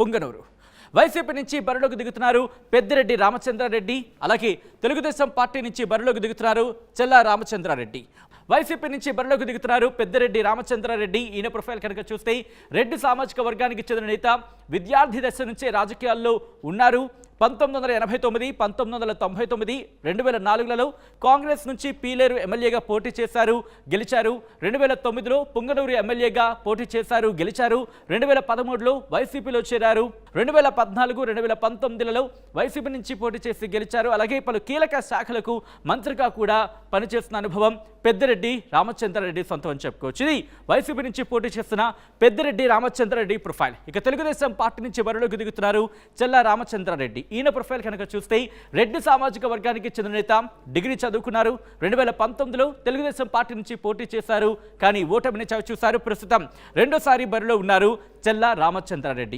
Punganur. YCP నుంచి బరిలోకి దిగుతున్నారు పెద్దిరెడ్డి రామచంద్రారెడ్డి. అలాగే తెలుగుదేశం పార్టీ నుంచి బరిలోకి దిగుతున్నారు చెల్లా రామచంద్రారెడ్డి. వైసీపీ నుంచి బరిలోకి దిగుతున్నారు పెద్దిరెడ్డి రామచంద్రారెడ్డి. ఈయన ప్రొఫైల్ కనుక చూస్తే రెడ్డి సామాజిక వర్గానికి చెందిన నేత. విద్యార్థి దశ నుంచే రాజకీయాల్లో ఉన్నారు. 1989, 1999, 2004లలో కాంగ్రెస్ నుంచి పీలేరు ఎమ్మెల్యేగా పోటీ చేశారు, గెలిచారు. 2009లో పుంగనూరు ఎమ్మెల్యేగా పోటీ చేశారు, గెలిచారు. 2013లో వైసీపీలో చేరారు. 2014, 2019లలో వైసీపీ నుంచి పోటీ చేసి గెలిచారు. అలాగే పలు కీలక శాఖలకు మంత్రిగా కూడా పనిచేస్తున్న అనుభవం పెద్దిరెడ్డి రామచంద్రారెడ్డి సొంతం అని చెప్పుకోవచ్చు. ఇది వైసీపీ నుంచి పోటీ చేస్తున్న పెద్దిరెడ్డి రామచంద్రారెడ్డి ప్రొఫైల్. ఇక తెలుగుదేశం పార్టీ నుంచి బరిలోకి దిగుతున్నారు చెల్లా రామచంద్రారెడ్డి. ఈయన ప్రొఫైల్ కనుక చూస్తే రెడ్డి సామాజిక వర్గానికి చెందిన నేత, డిగ్రీ చదువుకున్నారు. 2019లో తెలుగుదేశం పార్టీ నుంచి పోటీ చేశారు, కానీ ఓటమిని చవిచూశారు. ప్రస్తుతం రెండోసారి బరిలో ఉన్నారు చెల్లా రామచంద్రారెడ్డి.